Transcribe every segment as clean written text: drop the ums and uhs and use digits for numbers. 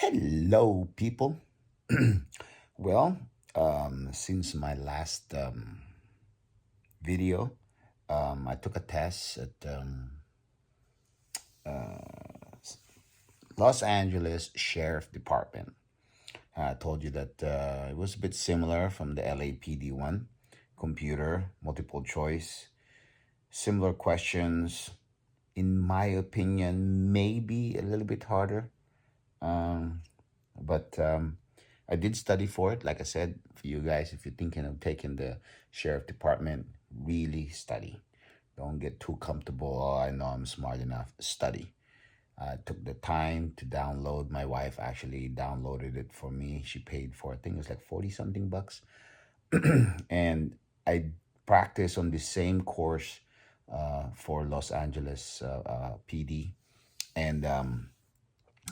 Hello, people. Well, since my last video, I took a test at Los Angeles Sheriff Department. I told you that it was a bit similar from the LAPD one. Computer, multiple choice, similar questions. In my opinion, maybe a little bit harder. Um, but I did study for it. Like I said, for you guys, if you're thinking of taking the sheriff department, really study. Don't get too comfortable. Oh, I know I'm smart enough. Study. I took the time to download. My wife actually downloaded it for me. She paid for, I think it was like 40 something bucks. And I practiced on the same course for Los Angeles PD. And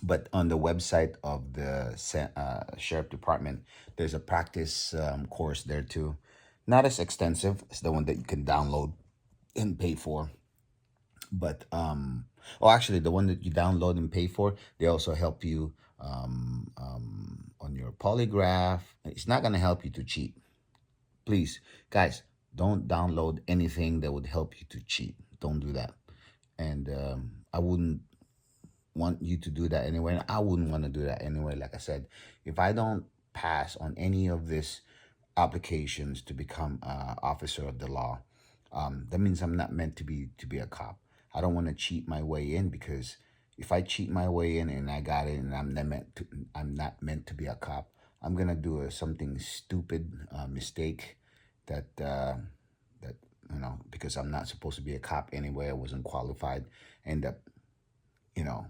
but on the website of the sheriff department, there's a practice course there too. Not as extensive as the one that you can download and pay for, but oh, actually, the one that you download and pay for, they also help you on your polygraph. It's not gonna help you to cheat. Please, guys, don't download anything that would help you to cheat. Don't do that. And I wouldn't want you to do that anyway. And I wouldn't want to do that anyway. Like I said, if I don't pass on any of these applications to become an officer of the law, that means I'm not meant to be a cop. I don't want to cheat my way in, because if I cheat my way in and I got it and I'm not meant to be a cop, I'm gonna do something stupid mistake that that because I'm not supposed to be a cop anyway. I wasn't qualified. End up, you know,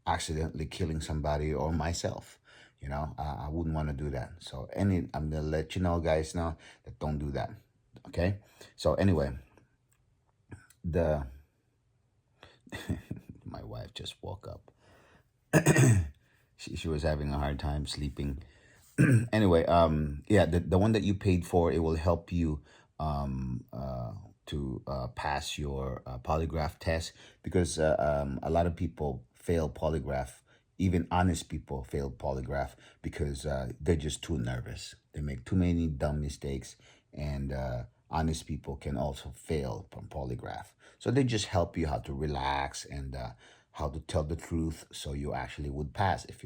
accidentally killing somebody or myself. I wouldn't want to do that. So I'm gonna let you know, guys, now that don't do that. Okay. So anyway, the my wife just woke up. She was having a hard time sleeping. Anyway, yeah, the one that you paid for, it will help you to pass your polygraph test, because a lot of people fail polygraph. Even honest people fail polygraph because they're just too nervous. They make too many dumb mistakes, and honest people can also fail from polygraph. So they just help you how to relax and how to tell the truth, so you actually would pass if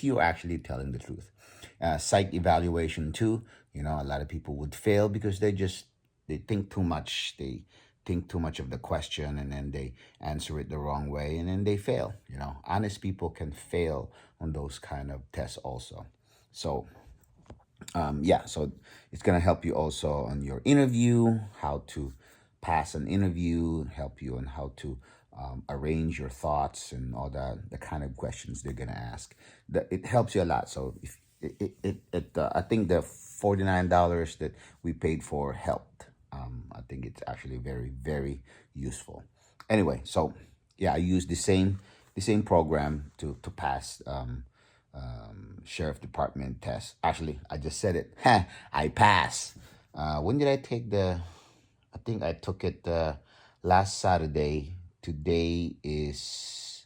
you're actually telling the truth. Psych evaluation too. A lot of people would fail because they think too much. They think too much of the question, and then they answer it the wrong way, and then they fail. Honest people can fail on those kind of tests also. So yeah, so it's gonna help you also on your interview, how to pass an interview, help you on how to arrange your thoughts and all that, the kind of questions they're gonna ask. It helps you a lot. So if I think the $49 that we paid for helped. I think it's actually very, very useful. Anyway, so yeah, I use the same program to pass sheriff department test. Actually, I just said it. I pass. When did I take the? I think I took it last Saturday. Today is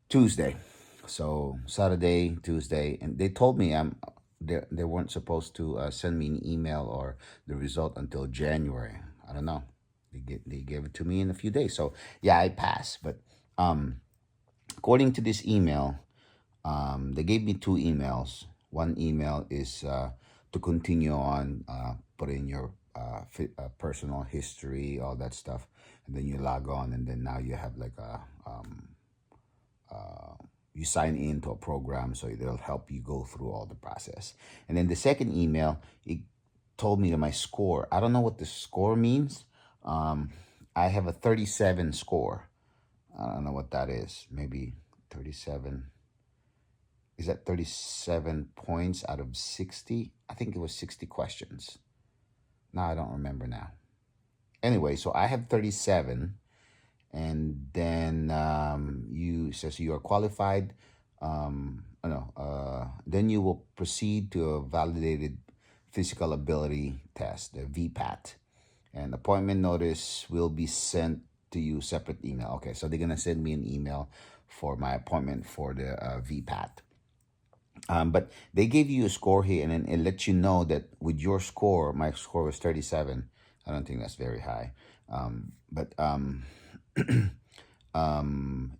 Tuesday. So Saturday, Tuesday, and they told me they weren't supposed to send me an email or the result until January. I don't know. They gave it to me in a few days. So yeah, I passed. But according to this email, they gave me two emails. One email is to continue on, put in your personal history, all that stuff, and then you log on, and then now you have like a you sign into a program, so it'll help you go through all the process. And then the second email, it told me that my score. I don't know what the score means. I have a 37 score. I don't know what that is. Maybe 37. Is that 37 points out of 60? I think it was 60 questions. No, I don't remember now. Anyway, so I have 37, and then you says you are qualified. Then you will proceed to a validated physical ability test, the VPAT, and appointment notice will be sent to you separate email. Okay, so they're gonna send me an email for my appointment for the VPAT. But they gave you a score here, and then it lets you know that with your score, my score was 37. I don't think that's very high. But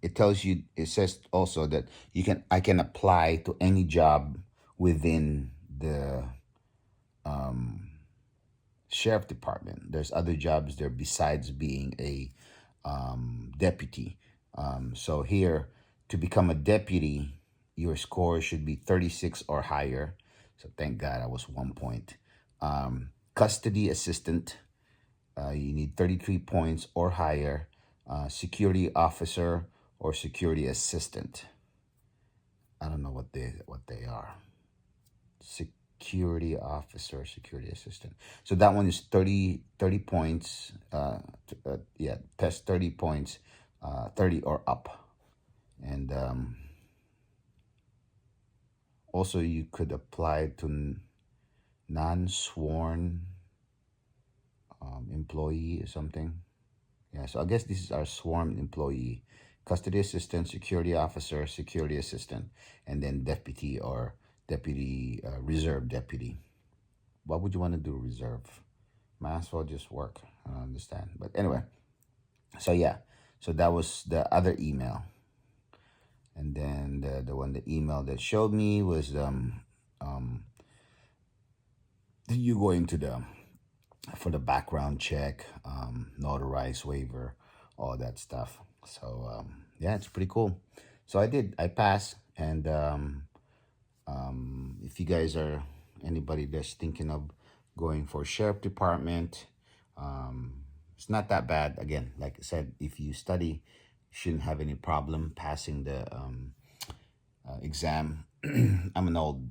it tells you, it says also that I can apply to any job within the sheriff department. There's other jobs there besides being a deputy. So here, to become a deputy, your score should be 36 or higher. So thank God I was 1 point. Custody assistant, you need 33 points or higher. Security officer or security assistant. I don't know what they are. Security officer, security assistant. So that one is 30 points. Yeah, test 30 points, 30 or up. And also you could apply to non-sworn employee or something. Yeah, so I guess this is our sworn employee. Custody assistant, security officer, security assistant, and then deputy or deputy, reserve deputy. Why would you want to do reserve? Might as well just work. I don't understand. But anyway, so yeah, so that was the other email. And then the email that showed me was you go into the for the background check, notarized waiver, all that stuff. So yeah, it's pretty cool. So I passed, and if you guys are anybody that's thinking of going for sheriff department, it's not that bad. Again, like I said, if you study, you shouldn't have any problem passing the exam. I'm an old,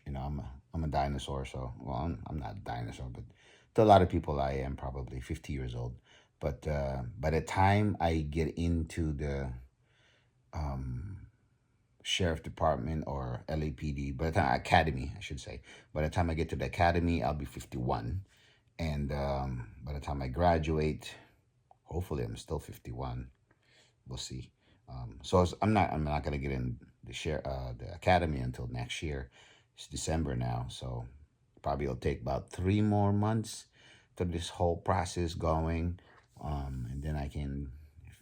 I'm a dinosaur. So, well, I'm not a dinosaur, but to a lot of people, I am probably 50 years old. But by the time I get into the sheriff department or LAPD, by the time academy, I should say, by the time I get to the academy, I'll be 51. And by the time I graduate, hopefully I'm still 51. We'll see. So I'm not gonna get in the academy until next year. It's December now, so probably it'll take about 3 more months to this whole process going, and then I can,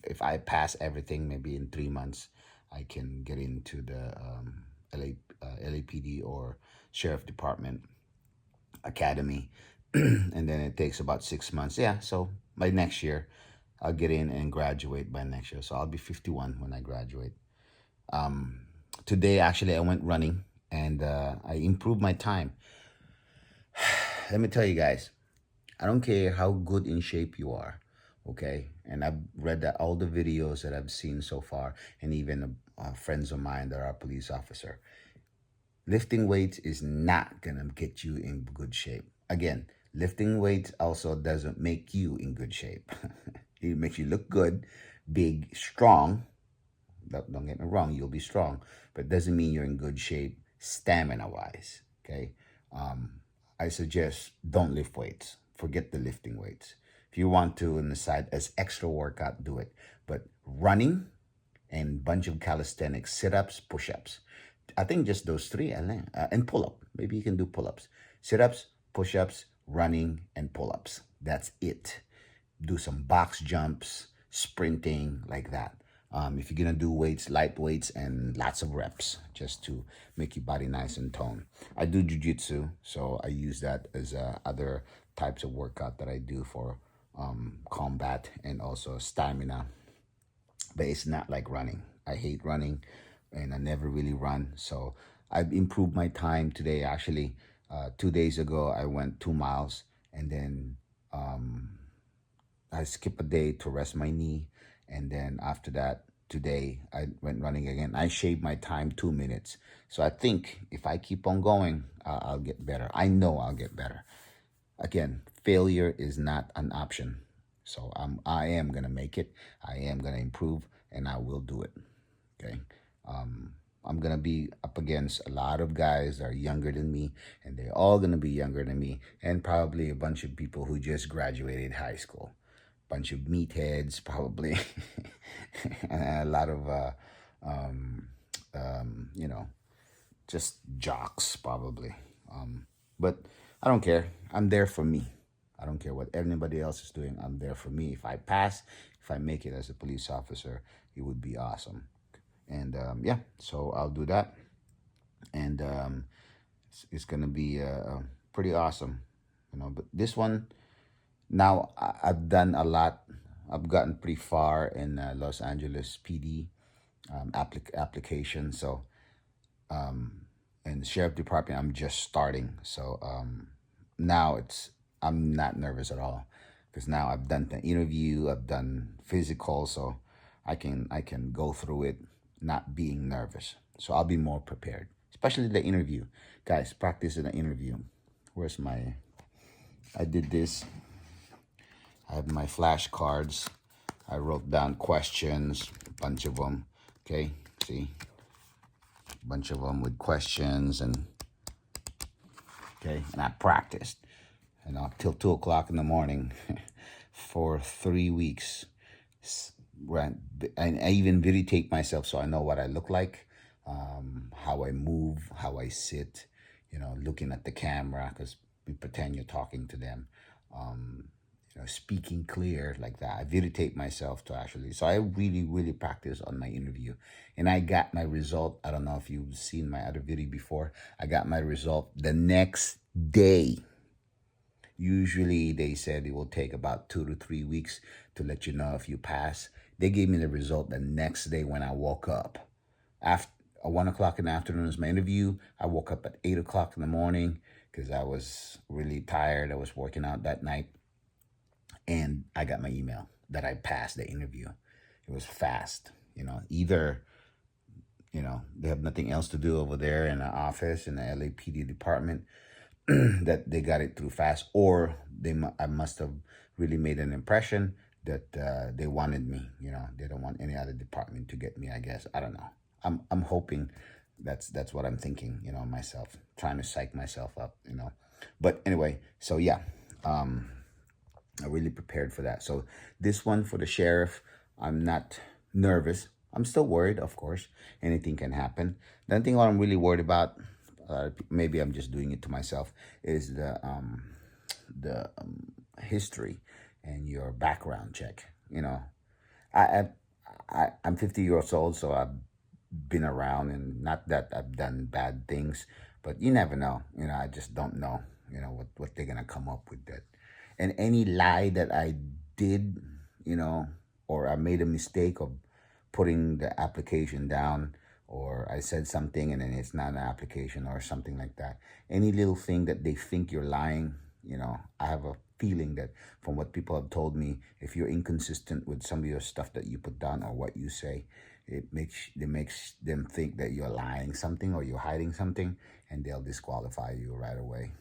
if I pass everything, maybe in 3 months, I can get into the LAPD or sheriff department academy, and then it takes about 6 months. Yeah, so by next year, I'll get in and graduate by next year. So I'll be 51 when I graduate. Today, actually, I went running, and I improved my time. Let me tell you guys, I don't care how good in shape you are, okay? And I've read that all the videos that I've seen so far, and even friends of mine that are police officer. Lifting weights is not gonna get you in good shape. Again, lifting weights also doesn't make you in good shape. It makes you look good, big, strong. Don't get me wrong, you'll be strong, but it doesn't mean you're in good shape stamina-wise, okay? I suggest don't lift weights. Forget the lifting weights. If you want to on the side as extra workout, do it. But running and bunch of calisthenics, sit-ups, push-ups. I think just those three, and pull-up. Maybe you can do pull-ups. Sit-ups, push-ups, running, and pull-ups. That's it. Do some box jumps, sprinting, like that. If you're gonna do weights, light weights, and lots of reps, just to make your body nice and toned. I do jujitsu, so I use that as other types of workout that I do for combat and also stamina. But it's not like running. I hate running, and I never really run. So I've improved my time today. Actually, 2 days ago, I went 2 miles, and then I skipped a day to rest my knee, and then after that, today I went running again. I shaved my time 2 minutes. So I think if I keep on going, I'll get better. I know I'll get better. Again, failure is not an option. So I am gonna make it. I am gonna improve, and I will do it. Okay. I'm gonna be up against a lot of guys that are younger than me, and they're all gonna be younger than me, and probably a bunch of people who just graduated high school. Bunch of meatheads, probably, and a lot of um, you know, just jocks probably. But I don't care. I'm there for me. I don't care what anybody else is doing. I'm there for me. If I pass, if I make it as a police officer, it would be awesome. And yeah, so I'll do that. And it's gonna be pretty awesome, But this one now, I've done a lot. I've gotten pretty far in Los Angeles PD application. So in the sheriff department, I'm just starting. So now I'm not nervous at all because now I've done the interview, I've done physical, so I can go through it not being nervous. So I'll be more prepared, especially the interview. Guys, practice in the interview. Where's my? I did this. I have my flashcards. I wrote down questions, a bunch of them. Okay, see, a bunch of them with questions and okay, and I practiced, till 2 o'clock in the morning for 3 weeks. Right, and I even videotape myself so I know what I look like, how I move, how I sit, looking at the camera because we pretend you're talking to them, speaking clear like that. I videotape myself to actually, so I really, really practice on my interview, and I got my result. I don't know if you've seen my other video before. I got my result the next day. Usually they said it will take about 2 to 3 weeks to let you know if you pass. They gave me the result the next day when I woke up. After 1 o'clock in the afternoon was my interview. I woke up at 8 o'clock in the morning because I was really tired. I was working out that night. And I got my email that I passed the interview. It was fast. Either, they have nothing else to do over there in the office in the LAPD department that they got it through fast, or I must have really made an impression that they wanted me. They don't want any other department to get me. I guess I don't know. I'm hoping that's what I'm thinking. Myself trying to psych myself up. But anyway, so yeah, I really prepared for that. So this one for the sheriff, I'm not nervous. I'm still worried, of course. Anything can happen. The only thing I'm really worried about, maybe I'm just doing it to myself, is the history and your background check. I, I'm 50 years old, so I've been around, and not that I've done bad things, but you never know. I just don't know. What they're gonna come up with that, and any lie that I did, or I made a mistake of putting the application down, or I said something and then it's not an application or something like that. Any little thing that they think you're lying, I have a feeling that from what people have told me, if you're inconsistent with some of your stuff that you put down or what you say, it makes them think that you're lying something or you're hiding something, and they'll disqualify you right away.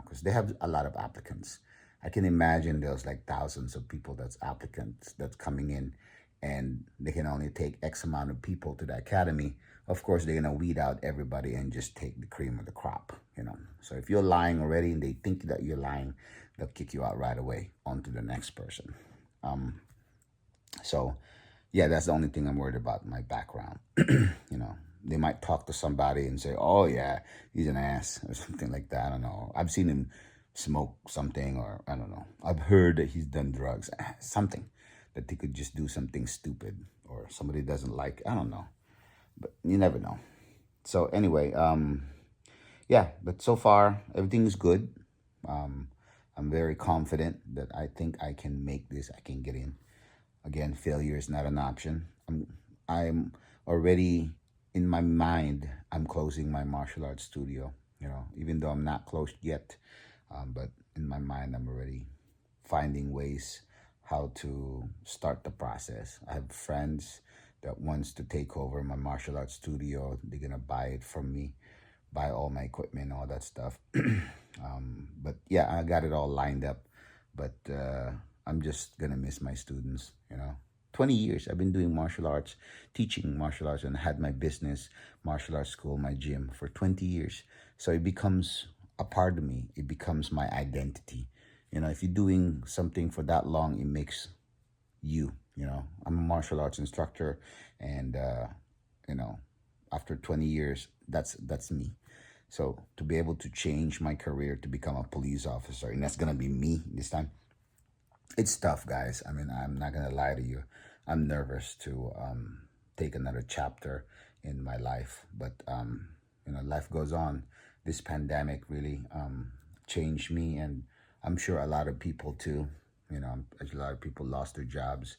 Because they have a lot of applicants. I can imagine there's like thousands of people that's applicants that's coming in, and they can only take X amount of people to the academy. Of course, they're gonna weed out everybody and just take the cream of the crop. So if you're lying already and they think that you're lying, they'll kick you out right away onto the next person. So yeah, that's the only thing I'm worried about, my background. They might talk to somebody and say, oh yeah, he's an ass or something like that. I don't know. I've seen him smoke something, or I don't know. I've heard that he's done drugs, something that they could just do something stupid or somebody doesn't like. I don't know, but you never know. So anyway, yeah, but so far everything is good. I'm very confident that I think I can make this. I can get in. Again, failure is not an option. I'm already in my mind. I'm closing my martial arts studio. Even though I'm not closed yet, but in my mind, I'm already finding ways how to start the process. I have friends that wants to take over my martial arts studio. They're gonna buy it from me, buy all my equipment, all that stuff. But yeah, I got it all lined up. But I'm just gonna miss my students. 20 years I've been doing martial arts, teaching martial arts, and had my business, martial arts school, my gym for 20 years. So it becomes a part of me. It becomes my identity. If you're doing something for that long, it makes you. I'm a martial arts instructor, and after 20 years, that's me. So to be able to change my career to become a police officer, and that's gonna be me this time, it's tough, guys. I mean, I'm not gonna lie to you. I'm nervous to take another chapter in my life, but life goes on. This pandemic really changed me, and I'm sure a lot of people too. A lot of people lost their jobs,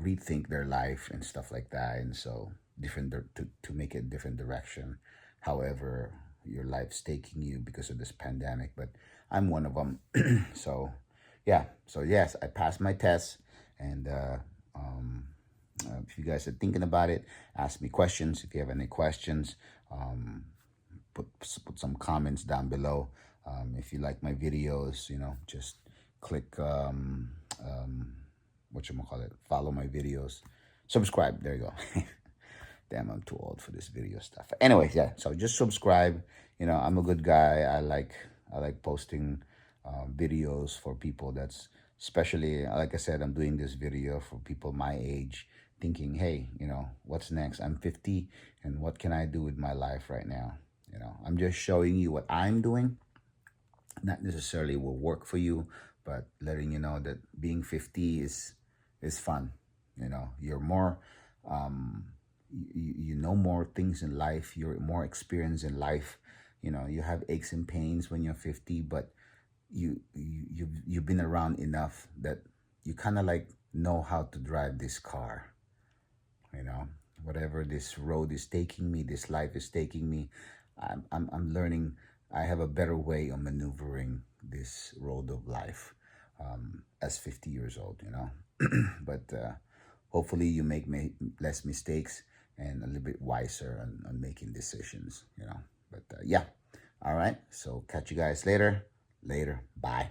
rethink their life and stuff like that, and so to make it different direction. However, your life's taking you because of this pandemic, but I'm one of them. So yeah, so yes, I passed my test, and if you guys are thinking about it, ask me questions. If you have any questions, um, put some comments down below. If you like my videos, just click follow my videos, subscribe. There you go. Damn, I'm too old for this video stuff. Anyways, yeah. So just subscribe. I'm a good guy. I like posting videos for people that's, especially like I said, I'm doing this video for people my age, thinking, hey, what's next? I'm 50, and what can I do with my life right now? I'm just showing you what I'm doing. Not necessarily will work for you, but letting you know that being 50 is fun. You're more you know more things in life. You're more experienced in life. You have aches and pains when you're 50, but you've been around enough that you kind of like know how to drive this car. Whatever this road is taking me, this life is taking me, I'm learning. I have a better way of maneuvering this road of life as 50 years old. But hopefully you make less mistakes and a little bit wiser on making decisions. But yeah, all right. So catch you guys later. Bye.